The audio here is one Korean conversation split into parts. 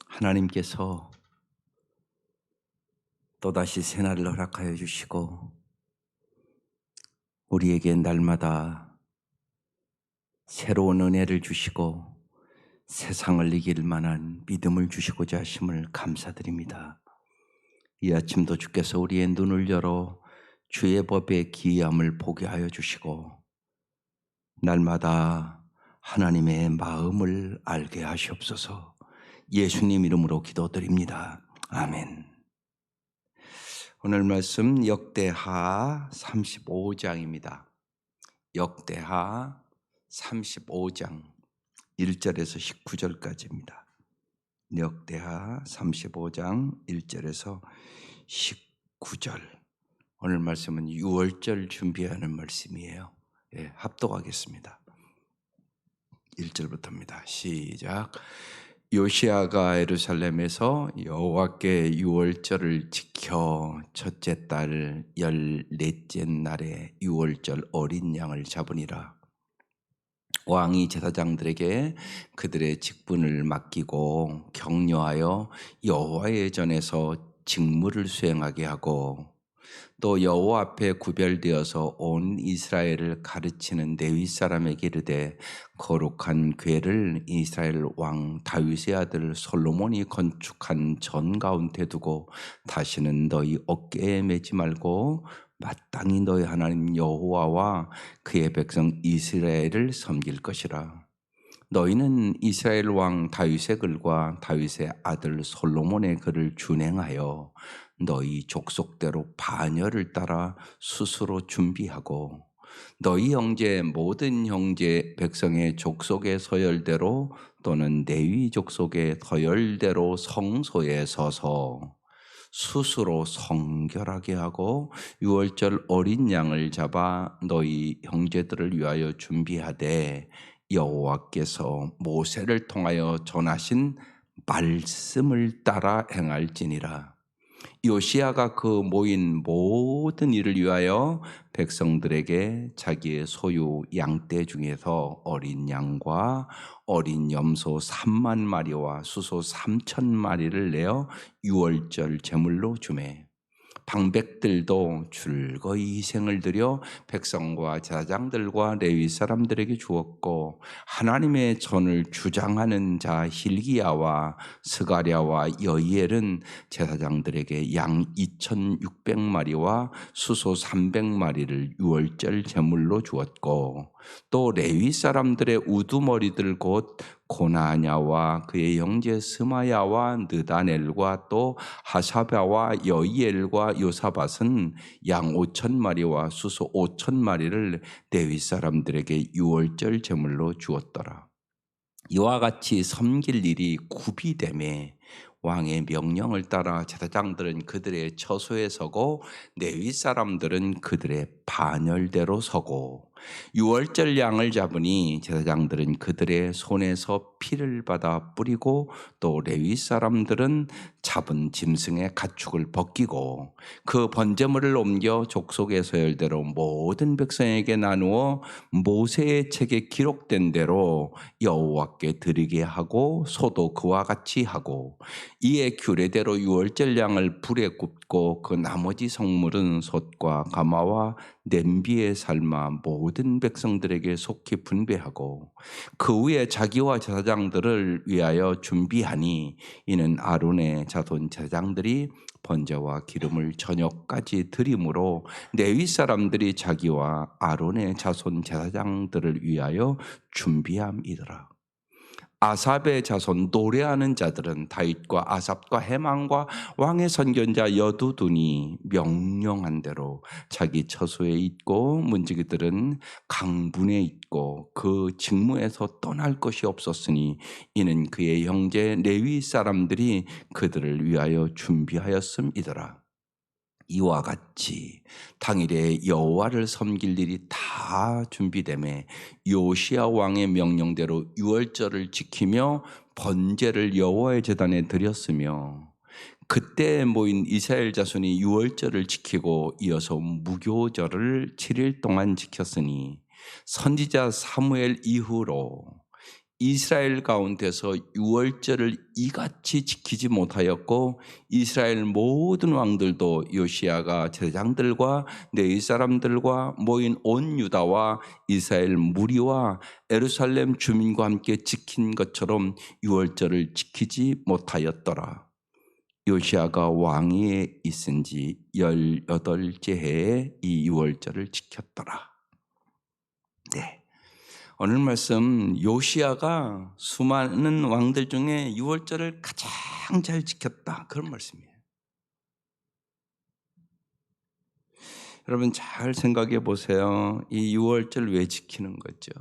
하나님께서 또다시 새날을 허락하여 주시고 우리에게 날마다 새로운 은혜를 주시고 세상을 이길 만한 믿음을 주시고자 하심을 감사드립니다. 이 아침도 주께서 우리의 눈을 열어 주의 법의 기이함을 보게 하여 주시고 날마다 하나님의 마음을 알게 하시옵소서. 예수님 이름으로 기도드립니다. 아멘. 오늘 말씀 역대하 35장입니다. 역대하 35장 1절에서 19절까지입니다. 역대하 35장 1절에서 19절. 오늘 말씀은 6월절 준비하는 말씀이에요. 합독하겠습니다. 1절부터입니다. 시작. 요시야가 예루살렘에서 여호와께 유월절을 지켜 첫째 달 14째 날에 유월절 어린 양을 잡으니라. 왕이 제사장들에게 그들의 직분을 맡기고 격려하여 여호와의 전에서 직무를 수행하게 하고 또 여호와 앞에 구별되어서 온 이스라엘을 가르치는 레위 사람에게 이르되 거룩한 궤를 이스라엘 왕 다윗의 아들 솔로몬이 건축한 전 가운데 두고 다시는 너희 어깨에 매지 말고 마땅히 너희 하나님 여호와와 그의 백성 이스라엘을 섬길 것이라. 너희는 이스라엘 왕 다윗의 글과 다윗의 아들 솔로몬의 글을 준행하여 너희 족속대로 반열을 따라 스스로 준비하고 너희 형제 모든 형제 백성의 족속의 서열대로 또는 레위 족속의 서열대로 성소에 서서 스스로 성결하게 하고 유월절 어린 양을 잡아 너희 형제들을 위하여 준비하되 여호와께서 모세를 통하여 전하신 말씀을 따라 행할지니라. 요시야가 그 모인 모든 일을 위하여 백성들에게 자기의 소유 양떼 중에서 어린 양과 어린 염소 3만 마리와 수소 3천 마리를 내어 유월절 제물로 주매 방백들도 즐거이 희생을 드려 백성과 제사장들과 레위 사람들에게 주었고 하나님의 전을 주장하는 자 hil기야와 스가랴와 여이엘은 제사장들에게 양 2,600마리와 수소 300마리를 유월절 제물로 주었고 또 레위 사람들의 우두머리들 곧 고나냐와 그의 형제 스마야와 느다넬과 또 하사바와 여이엘과 요사밧은 양 5,000마리와 수소 5,000마리를 레위 사람들에게 유월절 제물로 주었더라. 이와 같이 섬길 일이 구비되매 왕의 명령을 따라 제사장들은 그들의 처소에 서고 레위 사람들은 그들의 반열대로 서고 유월절 양을 잡으니 제사장들은 그들의 손에서 피를 받아 뿌리고 또 레위 사람들은 잡은 짐승의 가축을 벗기고 그 번제물을 옮겨 족속의 서열대로 모든 백성에게 나누어 모세의 책에 기록된 대로 여호와께 드리게 하고 소도 그와 같이 하고 이에 규례대로 유월절 양을 불에 굽고 그 나머지 성물은 솥과 가마와 냄비에 삶아 모든 백성들에게 속히 분배하고 그 위에 자기와 제사장들을 위하여 준비하니 이는 아론의 자손 제사장들이 번제와 기름을 저녁까지 드림으로 레위 사람들이 자기와 아론의 자손 제사장들을 위하여 준비함이더라. 아삽의 자손 노래하는 자들은 다윗과 아삽과 헤만과 왕의 선견자 여두둔이 명령한 대로 자기 처소에 있고 문지기들은 강분에 있고 그 직무에서 떠날 것이 없었으니 이는 그의 형제 레위 사람들이 그들을 위하여 준비하였음이더라. 이와 같이 당일에 여호와를 섬길 일이 다 준비되매 요시야 왕의 명령대로 유월절을 지키며 번제를 여호와의 제단에 드렸으며 그때 모인 이스라엘 자손이 유월절을 지키고 이어서 무교절을 7일 동안 지켰으니 선지자 사무엘 이후로 이스라엘 가운데서 유월절을 이같이 지키지 못하였고 이스라엘 모든 왕들도 요시야가 제장들과 네 사람들과 모인 온 유다와 이스라엘 무리와 예루살렘 주민과 함께 지킨 것처럼 유월절을 지키지 못하였더라. 요시야가 왕위에 있은 지 18째 해에 이 유월절을 지켰더라. 네. 오늘 말씀 요시야가 수많은 왕들 중에 유월절을 가장 잘 지켰다. 그런 말씀이에요. 여러분 잘 생각해 보세요. 이 유월절 왜 지키는 거죠?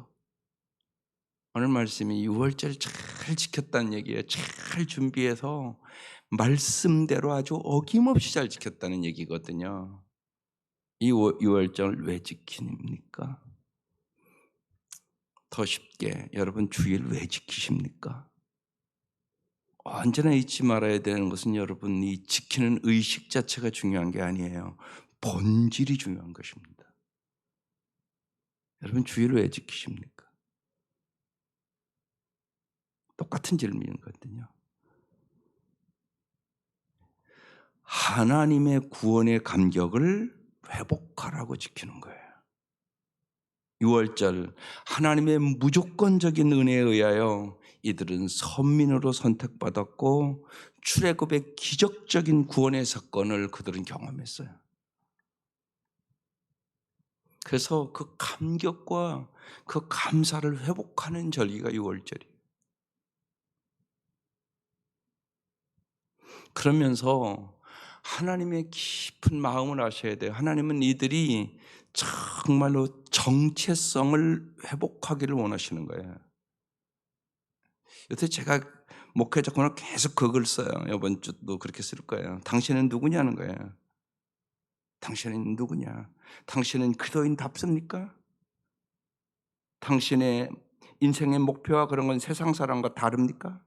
오늘 말씀이 유월절 잘 지켰다는 얘기예요. 잘 준비해서 말씀대로 아주 어김없이 잘 지켰다는 얘기거든요. 이 유월절 왜 지킵니까? 더 쉽게 여러분 주일 왜 지키십니까? 언제나 잊지 말아야 되는 것은 여러분 이 지키는 의식 자체가 중요한 게 아니에요. 본질이 중요한 것입니다. 여러분 주일 왜 지키십니까? 똑같은 질문이거든요. 하나님의 구원의 감격을 회복하라고 지키는 거예요. 유월절 하나님의 무조건적인 은혜에 의하여 이들은 선민으로 선택받았고 출애굽의 기적적인 구원의 사건을 그들은 경험했어요. 그래서 그 감격과 그 감사를 회복하는 절기가 유월절이에요. 그러면서 하나님의 깊은 마음을 아셔야 돼요. 하나님은 이들이 정말로 정체성을 회복하기를 원하시는 거예요. 요새 제가 목회자구나 계속 그걸 써요. 이번 주도 그렇게 쓸 거예요. 당신은 누구냐는 거예요. 당신은 누구냐? 당신은 그리스도인답습니까? 당신의 인생의 목표와 그런 건 세상 사람과 다릅니까?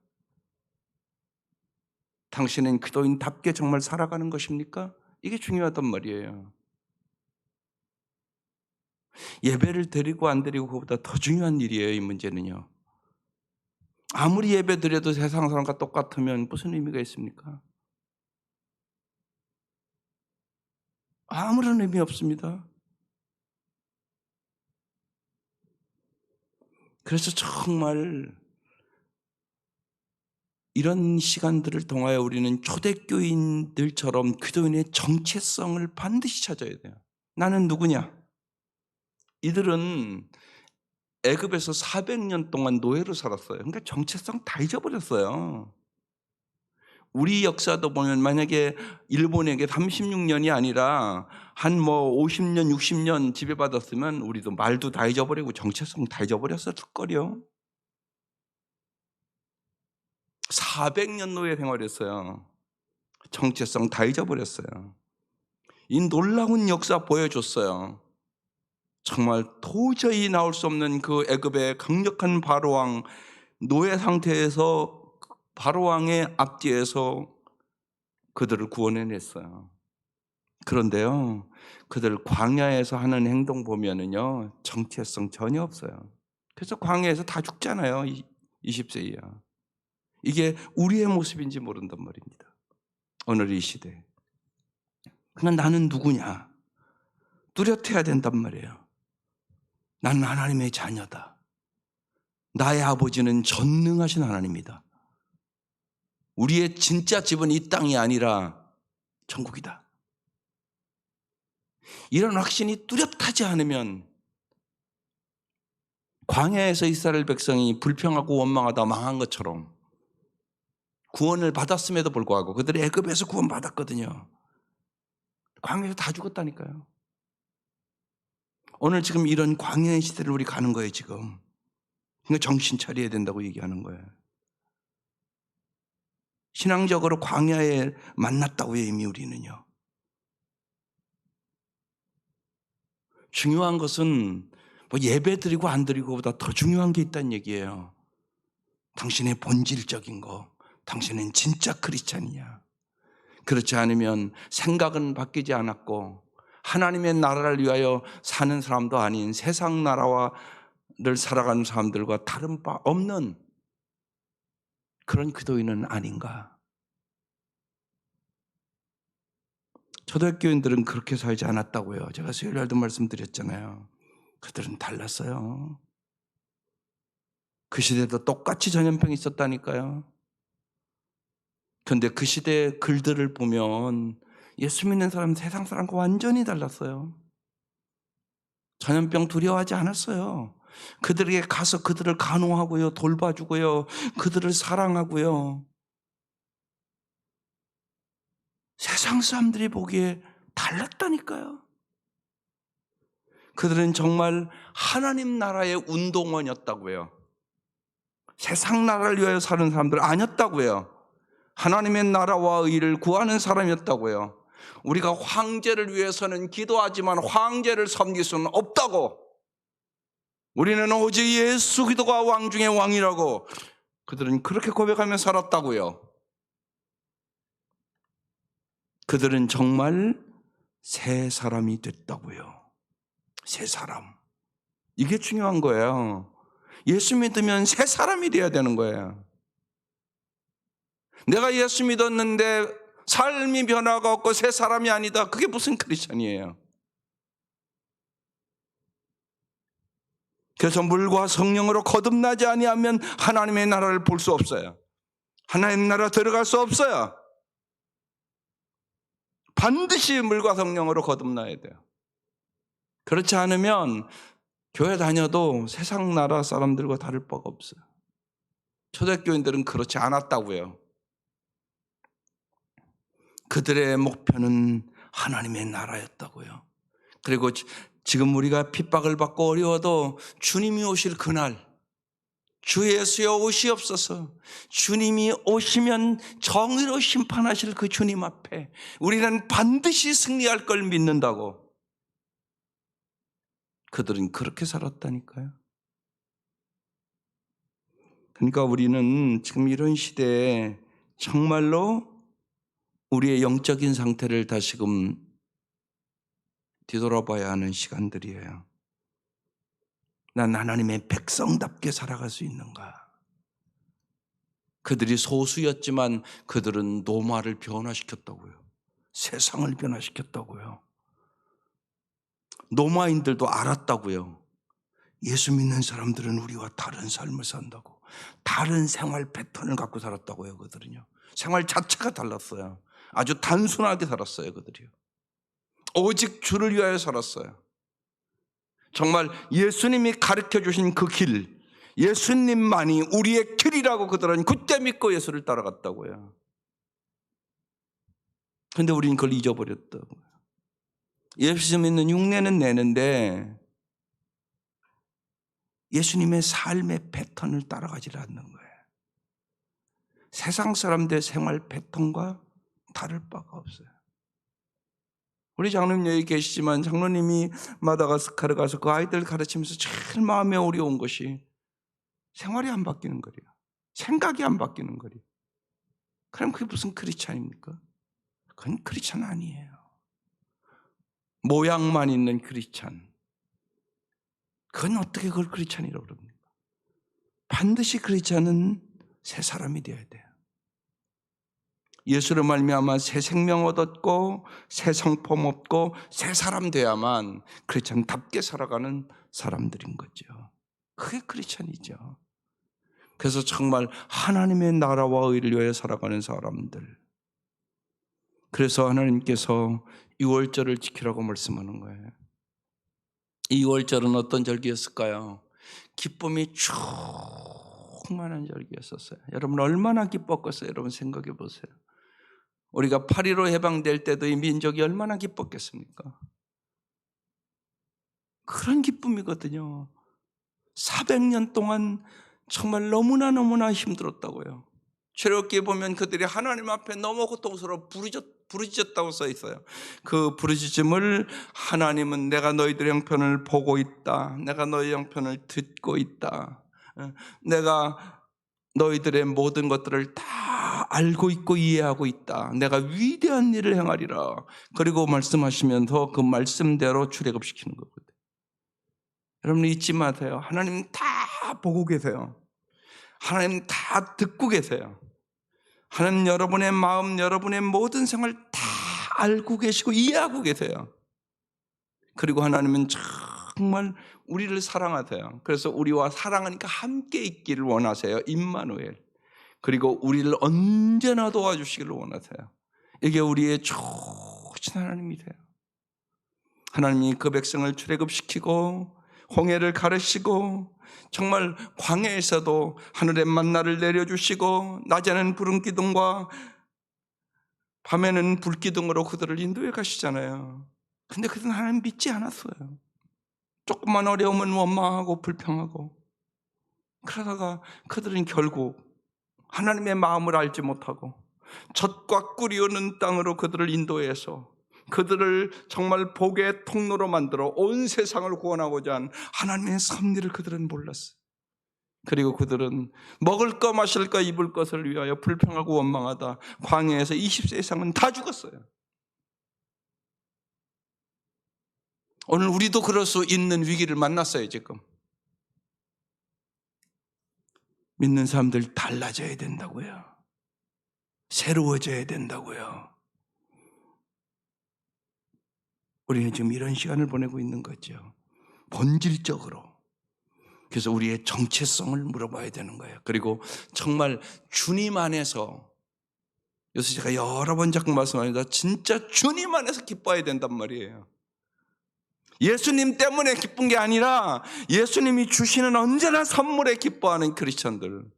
당신은 그리스도인답게 정말 살아가는 것입니까? 이게 중요하단 말이에요. 예배를 드리고 안 드리고 그보다 더 중요한 일이에요. 이 문제는요. 아무리 예배 드려도 세상 사람과 똑같으면 무슨 의미가 있습니까? 아무런 의미 없습니다. 그래서 정말 이런 시간들을 통하여 우리는 초대교인들처럼 그리스도인의 정체성을 반드시 찾아야 돼요. 나는 누구냐? 이들은 애굽에서 400년 동안 노예로 살았어요. 그러니까 정체성 다 잊어버렸어요. 우리 역사도 보면 만약에 일본에게 36년이 아니라 한 50년, 60년 지배받았으면 우리도 말도 다 잊어버리고 정체성 다 잊어버렸을 걸요. 400년 노예 생활했어요. 정체성 다 잊어버렸어요. 이 놀라운 역사 보여줬어요. 정말 도저히 나올 수 없는 그 애굽의 강력한 바로왕 노예 상태에서 바로왕의 앞뒤에서 그들을 구원해냈어요. 그런데요, 그들 광야에서 하는 행동 보면은요, 정체성 전혀 없어요. 그래서 광야에서 다 죽잖아요, 20세 이하. 이게 우리의 모습인지 모른단 말입니다. 오늘 이 시대에. 그러나 나는 누구냐? 뚜렷해야 된단 말이에요. 나는 하나님의 자녀다. 나의 아버지는 전능하신 하나님이다. 우리의 진짜 집은 이 땅이 아니라 천국이다. 이런 확신이 뚜렷하지 않으면 광야에서 이스라엘 백성이 불평하고 원망하다 망한 것처럼 구원을 받았음에도 불구하고 그들이 애굽에서 구원받았거든요. 광야에서 다 죽었다니까요. 오늘 지금 이런 광야의 시대를 우리 가는 거예요, 지금. 그러니까 정신 차려야 된다고 얘기하는 거예요. 신앙적으로 광야에 만났다고요, 이미 우리는요. 중요한 것은 예배 드리고 안 드리고보다 더 중요한 게 있다는 얘기예요. 당신의 본질적인 거, 당신은 진짜 크리스찬이냐? 그렇지 않으면 생각은 바뀌지 않았고 하나님의 나라를 위하여 사는 사람도 아닌 세상 나라와 살아가는 사람들과 다른 바 없는 그런 기도인은 아닌가. 초대교인들은 그렇게 살지 않았다고요. 제가 수요일날도 말씀드렸잖아요. 그들은 달랐어요. 그 시대도 똑같이 전염병이 있었다니까요. 그런데 그 시대의 글들을 보면 예수 믿는 사람 세상 사람과 완전히 달랐어요. 전염병 두려워하지 않았어요. 그들에게 가서 그들을 간호하고요, 돌봐주고요, 그들을 사랑하고요. 세상 사람들이 보기에 달랐다니까요. 그들은 정말 하나님 나라의 운동원이었다고요. 세상 나라를 위하여 사는 사람들 아니었다고요. 하나님의 나라와 의를 구하는 사람이었다고요. 우리가 황제를 위해서는 기도하지만 황제를 섬길 수는 없다고. 우리는 오직 예수 그리스도가 왕 중의 왕이라고 그들은 그렇게 고백하며 살았다고요. 그들은 정말 새 사람이 됐다고요. 새 사람. 이게 중요한 거예요. 예수 믿으면 새 사람이 돼야 되는 거예요. 내가 예수 믿었는데 삶이 변화가 없고 새 사람이 아니다. 그게 무슨 크리스천이에요? 그래서 물과 성령으로 거듭나지 아니하면 하나님의 나라를 볼 수 없어요. 하나님의 나라 들어갈 수 없어요. 반드시 물과 성령으로 거듭나야 돼요. 그렇지 않으면 교회 다녀도 세상 나라 사람들과 다를 바가 없어요. 초대교인들은 그렇지 않았다고요. 그들의 목표는 하나님의 나라였다고요. 그리고 지금 우리가 핍박을 받고 어려워도 주님이 오실 그날, 주 예수여 오시옵소서. 주님이 오시면 정의로 심판하실 그 주님 앞에 우리는 반드시 승리할 걸 믿는다고. 그들은 그렇게 살았다니까요. 그러니까 우리는 지금 이런 시대에 정말로 우리의 영적인 상태를 다시금 뒤돌아봐야 하는 시간들이에요. 난 하나님의 백성답게 살아갈 수 있는가? 그들이 소수였지만 그들은 노마를 변화시켰다고요. 세상을 변화시켰다고요. 노마인들도 알았다고요. 예수 믿는 사람들은 우리와 다른 삶을 산다고. 다른 생활 패턴을 갖고 살았다고요. 그들은요. 생활 자체가 달랐어요. 아주 단순하게 살았어요. 그들이요. 오직 주를 위하여 살았어요. 정말 예수님이 가르쳐 주신 그 길, 예수님만이 우리의 길이라고 그들은 그때 믿고 예수를 따라갔다고요. 그런데 우리는 그걸 잊어버렸다고요. 예수 믿는 흉내는 내는데 예수님의 삶의 패턴을 따라가지 않는 거예요. 세상 사람들의 생활 패턴과 다를 바가 없어요. 우리 장로님 여기 계시지만 장로님이 마다가스카르 가서 그 아이들 가르치면서 제일 마음에 어려운 것이 생활이 안 바뀌는 거예요. 생각이 안 바뀌는 거예요. 그럼 그게 무슨 크리스찬입니까? 그건 크리스찬 아니에요. 모양만 있는 크리스찬. 그건 어떻게 그걸 크리스찬이라고 그럽니까? 반드시 크리스찬은 새 사람이 되어야 돼요. 예수를 말미암아 새 생명 얻었고 새 성품 얻고 새 사람 돼야만 크리스찬답게 살아가는 사람들인 거죠. 그게 크리스찬이죠. 그래서 정말 하나님의 나라와 의를 위하여 살아가는 사람들. 그래서 하나님께서 유월절을 지키라고 말씀하는 거예요. 이 유월절은 어떤 절기였을까요? 기쁨이 충만한 절기였었어요. 여러분 얼마나 기뻤겠어요? 여러분 생각해 보세요. 우리가 8.15 해방될 때도 이 민족이 얼마나 기뻤겠습니까? 그런 기쁨이거든요. 400년 동안 정말 너무나 힘들었다고요. 출애굽기에 보면 그들이 하나님 앞에 너무 고통스러워 부르짖었다고 써 있어요. 그 부르짖음을 하나님은 내가 너희들의 형편을 보고 있다. 내가 너희 형편을 듣고 있다. 내가 너희들의 모든 것들을 다 알고 있고 이해하고 있다. 내가 위대한 일을 행하리라. 그리고 말씀하시면서 그 말씀대로 출애굽시키는 거거든요. 여러분 잊지 마세요. 하나님 다 보고 계세요. 하나님 다 듣고 계세요. 하나님 여러분의 마음, 여러분의 모든 생활 다 알고 계시고 이해하고 계세요. 그리고 하나님은 정말 우리를 사랑하세요. 그래서 우리와 사랑하니까 함께 있기를 원하세요. 임마누엘. 그리고 우리를 언제나 도와주시기를 원하세요. 이게 우리의 좋으신 하나님이세요. 하나님이 그 백성을 출애굽시키고 홍해를 가르시고 정말 광야에서도 하늘의 만나를 내려주시고 낮에는 구름 기둥과 밤에는 불 기둥으로 그들을 인도해 가시잖아요. 근데 그들은 하나님 믿지 않았어요. 조금만 어려우면 원망하고 불평하고 그러다가 그들은 결국 하나님의 마음을 알지 못하고 젖과 꿀이 흐르는 땅으로 그들을 인도해서 그들을 정말 복의 통로로 만들어 온 세상을 구원하고자 한 하나님의 섭리를 그들은 몰랐어요. 그리고 그들은 먹을 거 마실 거 입을 것을 위하여 불평하고 원망하다 광야에서 20세 이상은 다 죽었어요. 오늘 우리도 그럴 수 있는 위기를 만났어요. 지금 믿는 사람들 달라져야 된다고요. 새로워져야 된다고요. 우리는 지금 이런 시간을 보내고 있는 거죠. 본질적으로. 그래서 우리의 정체성을 물어봐야 되는 거예요. 그리고 정말 주님 안에서, 요새 제가 여러 번 자꾸 말씀합니다. 진짜 주님 안에서 기뻐해야 된단 말이에요. 예수님 때문에 기쁜 게 아니라 예수님이 주시는 언제나 선물에 기뻐하는 크리스천들.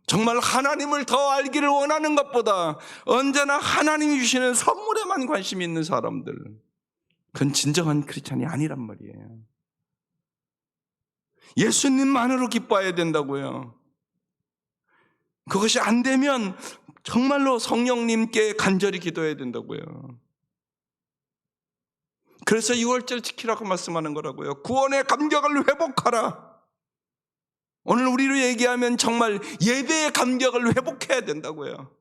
정말 하나님을 더 알기를 원하는 것보다 언제나 하나님이 주시는 선물에만 관심이 있는 사람들. 그건 진정한 크리스천이 아니란 말이에요. 예수님만으로 기뻐해야 된다고요. 그것이 안 되면 정말로 성령님께 간절히 기도해야 된다고요. 그래서 6월절 지키라고 말씀하는 거라고요. 구원의 감격을 회복하라. 오늘 우리로 얘기하면 정말 예배의 감격을 회복해야 된다고요.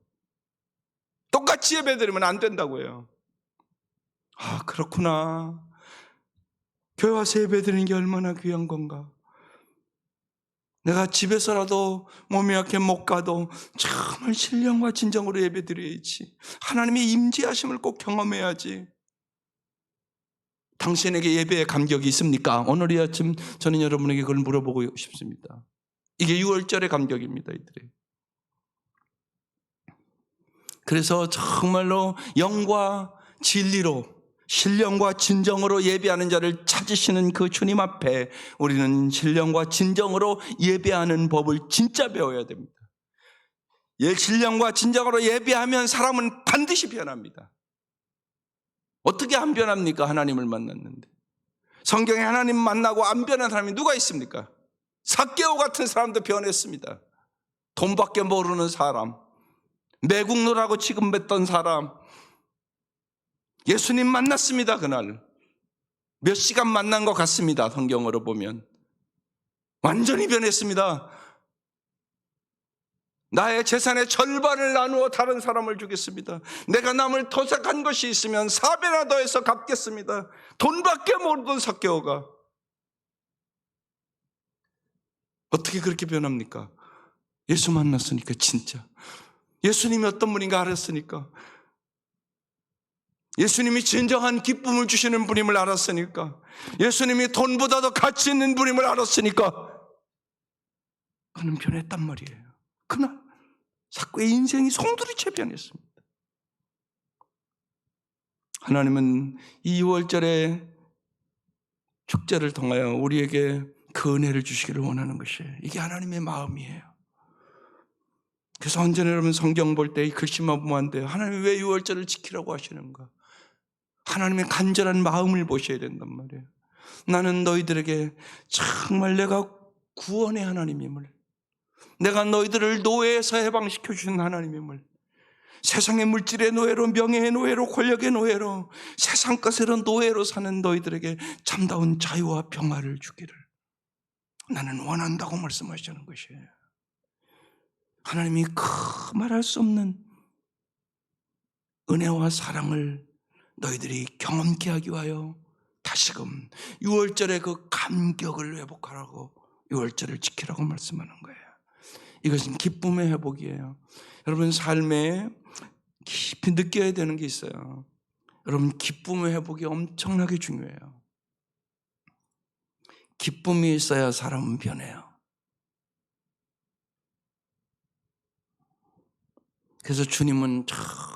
똑같이 예배드리면 안 된다고요. 아, 그렇구나. 교회 와서 예배드리는 게 얼마나 귀한 건가. 내가 집에서라도 몸이 약해 못 가도 정말 신령과 진정으로 예배드려야지. 하나님의 임재하심을 꼭 경험해야지. 당신에게 예배의 감격이 있습니까? 오늘 이 아침 저는 여러분에게 그걸 물어보고 싶습니다. 이게 6월절의 감격입니다. 이들이. 그래서 정말로 영과 진리로 신령과 진정으로 예배하는 자를 찾으시는 그 주님 앞에 우리는 신령과 진정으로 예배하는 법을 진짜 배워야 됩니다. 신령과 진정으로 예배하면 사람은 반드시 변합니다. 어떻게 안 변합니까? 하나님을 만났는데. 성경에 하나님 만나고 안 변한 사람이 누가 있습니까? 삭개오 같은 사람도 변했습니다. 돈밖에 모르는 사람, 매국노라고 취급했던 사람, 예수님 만났습니다. 그날 몇 시간 만난 것 같습니다. 성경으로 보면 완전히 변했습니다. 나의 재산의 절반을 나누어 다른 사람을 주겠습니다. 내가 남을 토색한 것이 있으면 4배나 더해서 갚겠습니다. 돈밖에 모르던 삭개오가 어떻게 그렇게 변합니까? 예수 만났으니까. 진짜 예수님이 어떤 분인가 알았으니까. 예수님이 진정한 기쁨을 주시는 분임을 알았으니까. 예수님이 돈보다도 가치 있는 분임을 알았으니까 그는 변했단 말이에요. 그날 삭개오의 인생이 송두리째 변했습니다. 하나님은 이 6월절의 축제를 통하여 우리에게 그 은혜를 주시기를 원하는 것이에요. 이게 하나님의 마음이에요. 그래서 언제나 여러분 성경 볼 때 이 글씨만 보면 안 돼요. 하나님이 왜 6월절을 지키라고 하시는가? 하나님의 간절한 마음을 보셔야 된단 말이에요. 나는 너희들에게 정말 내가 구원의 하나님임을, 내가 너희들을 노예에서 해방시켜 주신 하나님임을, 세상의 물질의 노예로, 명예의 노예로, 권력의 노예로, 세상 것으로 노예로 사는 너희들에게 참다운 자유와 평화를 주기를 나는 원한다고 말씀하시는 것이에요. 하나님이 그 말할 수 없는 은혜와 사랑을 너희들이 경험케 하기 위하여 다시금 유월절의 그 감격을 회복하라고, 유월절을 지키라고 말씀하는 거예요. 이것은 기쁨의 회복이에요. 여러분 삶에 깊이 느껴야 되는 게 있어요. 여러분 기쁨의 회복이 엄청나게 중요해요. 기쁨이 있어야 사람은 변해요. 그래서 주님은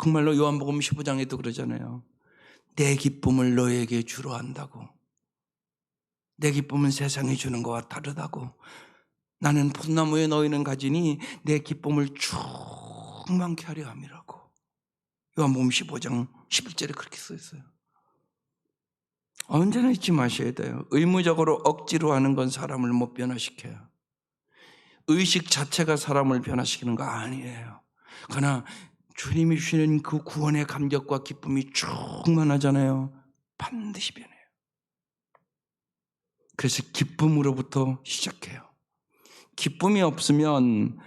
정말로 요한복음 15장에도 그러잖아요. 내 기쁨을 너에게 주로 한다고. 내 기쁨은 세상이 주는 것과 다르다고. 나는 풋나무에 너희는 가지니 내 기쁨을 충만케 하려 함이라고. 요한복음 15장 11절에 그렇게 써 있어요. 언제나 잊지 마셔야 돼요. 의무적으로 억지로 하는 건 사람을 못 변화시켜요. 의식 자체가 사람을 변화시키는 거 아니에요. 그러나 주님이 주시는 그 구원의 감격과 기쁨이 충만하잖아요. 반드시 변해요. 그래서 기쁨으로부터 시작해요. 기쁨이 없으면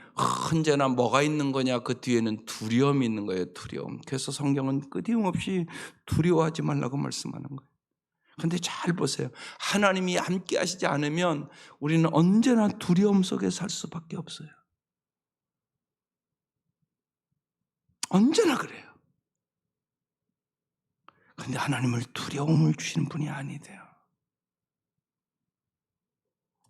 언제나 뭐가 있는 거냐, 그 뒤에는 두려움이 있는 거예요. 두려움. 그래서 성경은 끊임없이 두려워하지 말라고 말씀하는 거예요. 그런데 잘 보세요. 하나님이 함께 하시지 않으면 우리는 언제나 두려움 속에 살 수밖에 없어요. 언제나 그래요. 그런데 하나님을 두려움을 주시는 분이 아니세요.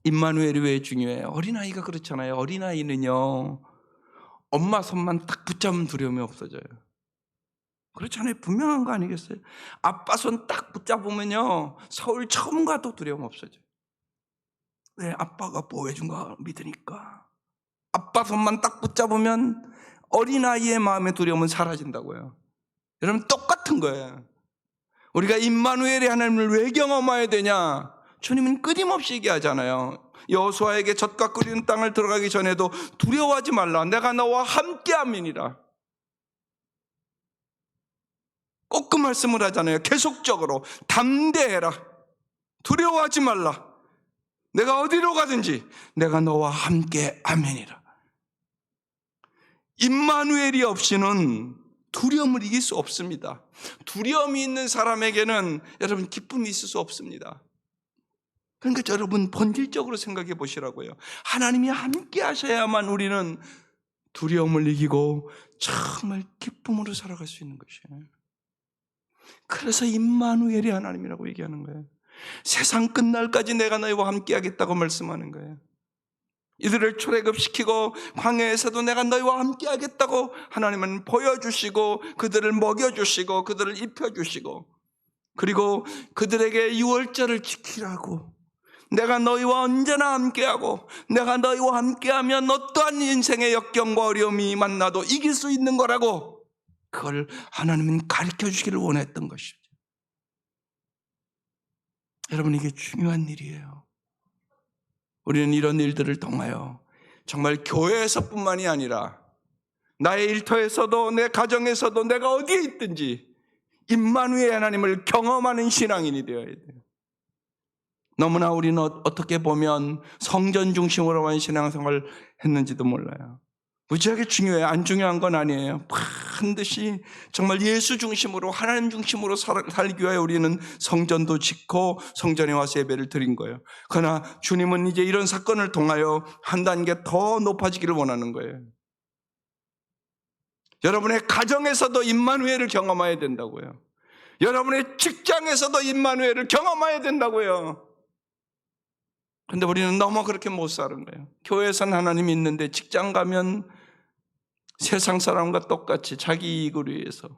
임마누엘이 왜 중요해요? 어린아이가 그렇잖아요. 어린아이는요, 엄마 손만 딱 붙잡으면 두려움이 없어져요. 그렇잖아요. 분명한 거 아니겠어요? 아빠 손 딱 붙잡으면요, 서울 처음 가도 두려움 없어져요. 왜? 아빠가 보호해준 거 믿으니까. 아빠 손만 딱 붙잡으면 어린아이의 마음의 두려움은 사라진다고요. 여러분 똑같은 거예요. 우리가 임마누엘의 하나님을 왜 경험해야 되냐? 주님은 끊임없이 얘기하잖아요. 여호수아에게 젖과 끓이는 땅을 들어가기 전에도 두려워하지 말라. 내가 너와 함께함이니라. 꼭 그 말씀을 하잖아요. 계속적으로 담대해라. 두려워하지 말라. 내가 어디로 가든지 내가 너와 함께함이니라. 임마누엘이 없이는 두려움을 이길 수 없습니다. 두려움이 있는 사람에게는 여러분 기쁨이 있을 수 없습니다. 그러니까 여러분 본질적으로 생각해 보시라고요. 하나님이 함께 하셔야만 우리는 두려움을 이기고 정말 기쁨으로 살아갈 수 있는 것이에요. 그래서 임마누엘이 하나님이라고 얘기하는 거예요. 세상 끝날까지 내가 너희와 함께 하겠다고 말씀하는 거예요. 이들을 출애굽시키고 광야에서도 내가 너희와 함께 하겠다고 하나님은 보여주시고 그들을 먹여주시고 그들을 입혀주시고 그리고 그들에게 유월절을 지키라고, 내가 너희와 언제나 함께하고 내가 너희와 함께하면 어떠한 인생의 역경과 어려움이 만나도 이길 수 있는 거라고, 그걸 하나님은 가르쳐주기를 원했던 것이죠. 여러분 이게 중요한 일이에요. 우리는 이런 일들을 통하여 정말 교회에서뿐만이 아니라 나의 일터에서도 내 가정에서도 내가 어디에 있든지 임마누엘 하나님을 경험하는 신앙인이 되어야 돼요. 너무나 우리는 어떻게 보면 성전 중심으로만 신앙생활을 했는지도 몰라요. 무지하게 중요해요. 안 중요한 건 아니에요. 반드시 정말 예수 중심으로 하나님 중심으로 살기 위해 우리는 성전도 짓고 성전에 와서 예배를 드린 거예요. 그러나 주님은 이제 이런 사건을 통하여 한 단계 더 높아지기를 원하는 거예요. 여러분의 가정에서도 임마누엘을 경험해야 된다고요. 여러분의 직장에서도 임마누엘을 경험해야 된다고요. 그런데 우리는 너무 그렇게 못 사는 거예요. 교회에서는 하나님이 있는데 직장 가면 세상 사람과 똑같이 자기 이익을 위해서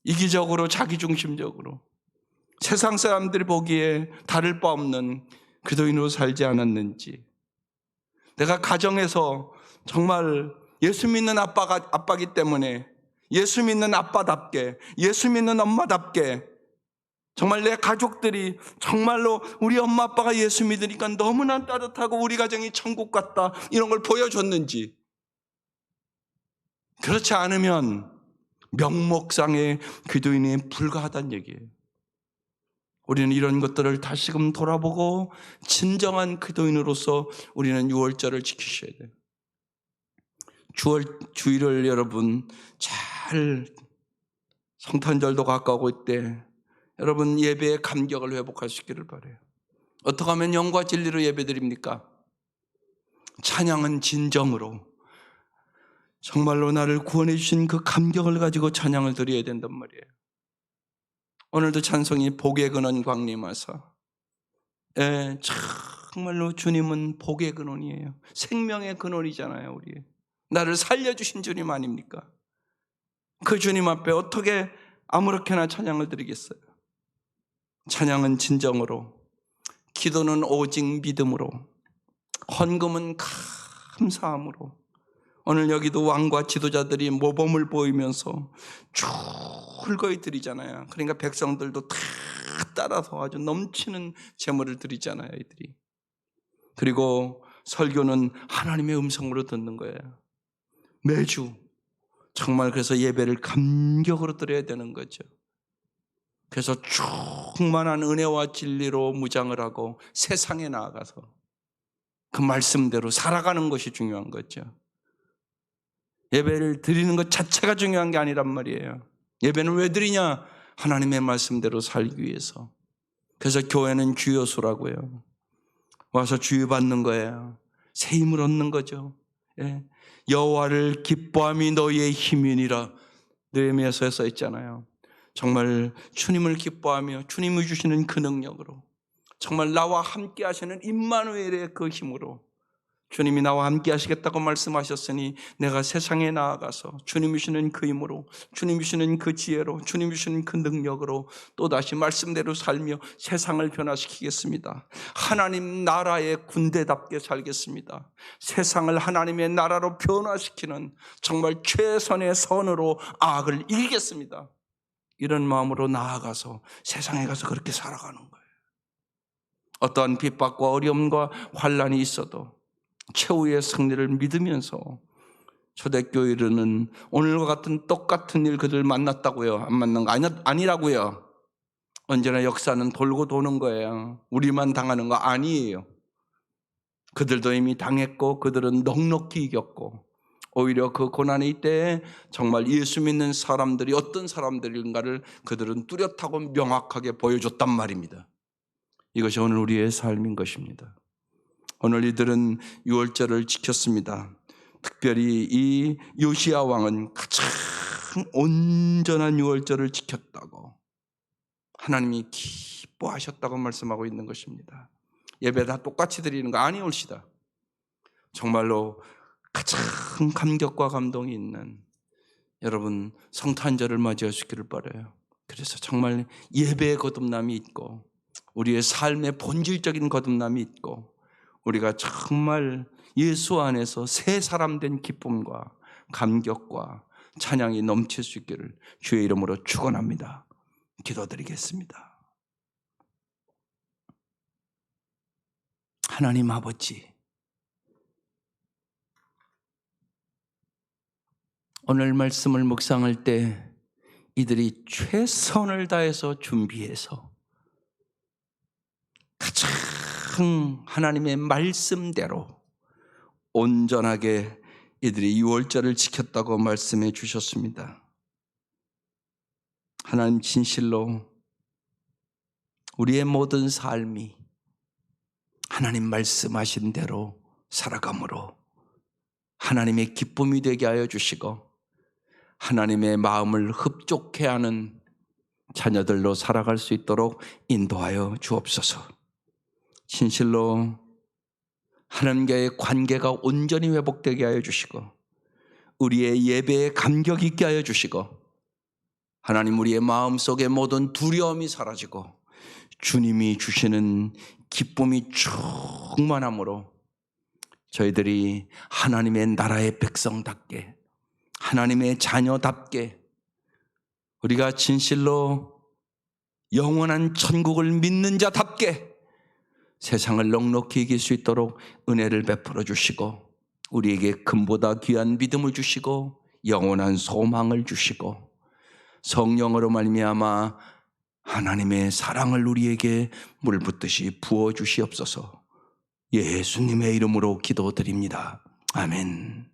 이기적으로 자기중심적으로 세상 사람들이 보기에 다를 바 없는 그리스도인으로 살지 않았는지, 내가 가정에서 정말 예수 믿는 아빠기 때문에 예수 믿는 아빠답게 예수 믿는 엄마답게 정말 내 가족들이 정말로 우리 엄마 아빠가 예수 믿으니까 너무나 따뜻하고 우리 가정이 천국 같다 이런 걸 보여줬는지, 그렇지 않으면 명목상의 기도인에 불과하다는 얘기예요. 우리는 이런 것들을 다시금 돌아보고 진정한 기도인으로서 우리는 유월절을 지키셔야 돼요. 주일을 여러분 잘 성탄절도 가까우고 있대 여러분 예배의 감격을 회복할 수 있기를 바라요. 어떻게 하면 영과 진리로 예배드립니까? 찬양은 진정으로 정말로 나를 구원해 주신 그 감격을 가지고 찬양을 드려야 된단 말이에요. 오늘도 찬송이 복의 근원 광림하사. 정말로 주님은 복의 근원이에요. 생명의 근원이잖아요. 우리 나를 살려주신 주님 아닙니까? 그 주님 앞에 어떻게 아무렇게나 찬양을 드리겠어요? 찬양은 진정으로, 기도는 오직 믿음으로, 헌금은 감사함으로. 오늘 여기도 왕과 지도자들이 모범을 보이면서 줄거이 드리잖아요. 그러니까 백성들도 다 따라서 아주 넘치는 제물을 드리잖아요, 이들이. 그리고 설교는 하나님의 음성으로 듣는 거예요. 매주. 정말 그래서 예배를 감격으로 드려야 되는 거죠. 그래서 충만한 은혜와 진리로 무장을 하고 세상에 나아가서 그 말씀대로 살아가는 것이 중요한 거죠. 예배를 드리는 것 자체가 중요한 게 아니란 말이에요. 예배는 왜 드리냐? 하나님의 말씀대로 살기 위해서. 그래서 교회는 주요소라고요. 와서 주유받는 거예요. 새 힘을 얻는 거죠. 여호와를 기뻐함이 너희의 힘이니라. 느헤미야서에 써 있잖아요. 정말 주님을 기뻐하며 주님이 주시는 그 능력으로, 정말 나와 함께 하시는 임마누엘의 그 힘으로, 주님이 나와 함께 하시겠다고 말씀하셨으니 내가 세상에 나아가서 주님이 주시는 그 힘으로, 주님이 주시는 그 지혜로, 주님이 주시는 그 능력으로 또다시 말씀대로 살며 세상을 변화시키겠습니다. 하나님 나라의 군대답게 살겠습니다. 세상을 하나님의 나라로 변화시키는 정말 최선의 선으로 악을 이기겠습니다. 이런 마음으로 나아가서 세상에 가서 그렇게 살아가는 거예요. 어떠한 핍박과 어려움과 환난이 있어도 최후의 승리를 믿으면서, 초대교회는 오늘과 같은 똑같은 일 그들 만났다고요? 안 만난 거 아니라고요. 언제나 역사는 돌고 도는 거예요. 우리만 당하는 거 아니에요. 그들도 이미 당했고 그들은 넉넉히 이겼고, 오히려 그 고난의 때에 정말 예수 믿는 사람들이 어떤 사람들인가를 그들은 뚜렷하고 명확하게 보여줬단 말입니다. 이것이 오늘 우리의 삶인 것입니다. 오늘 이들은 유월절을 지켰습니다. 특별히 이 요시야 왕은 가장 온전한 유월절을 지켰다고, 하나님이 기뻐하셨다고 말씀하고 있는 것입니다. 예배 다 똑같이 드리는 거 아니올시다. 정말로 가장 감격과 감동이 있는 여러분 성탄절을 맞이하시기를 바라요. 그래서 정말 예배의 거듭남이 있고 우리의 삶의 본질적인 거듭남이 있고 우리가 정말 예수 안에서 새 사람 된 기쁨과 감격과 찬양이 넘칠 수 있기를 주의 이름으로 축원합니다. 기도드리겠습니다. 하나님 아버지, 오늘 말씀을 묵상할 때 이들이 최선을 다해서 준비해서 가장 하나님의 말씀대로 온전하게 이들이 유월절을 지켰다고 말씀해 주셨습니다. 하나님, 진실로 우리의 모든 삶이 하나님 말씀하신 대로 살아감으로 하나님의 기쁨이 되게 하여 주시고 하나님의 마음을 흡족해 하는 자녀들로 살아갈 수 있도록 인도하여 주옵소서. 진실로 하나님과의 관계가 온전히 회복되게 하여 주시고 우리의 예배에 감격 있게 하여 주시고 하나님, 우리의 마음속에 모든 두려움이 사라지고 주님이 주시는 기쁨이 충만함으로 저희들이 하나님의 나라의 백성답게, 하나님의 자녀답게, 우리가 진실로 영원한 천국을 믿는 자답게 세상을 넉넉히 이길 수 있도록 은혜를 베풀어 주시고 우리에게 금보다 귀한 믿음을 주시고 영원한 소망을 주시고 성령으로 말미암아 하나님의 사랑을 우리에게 물붓듯이 부어 주시옵소서. 예수님의 이름으로 기도드립니다. 아멘.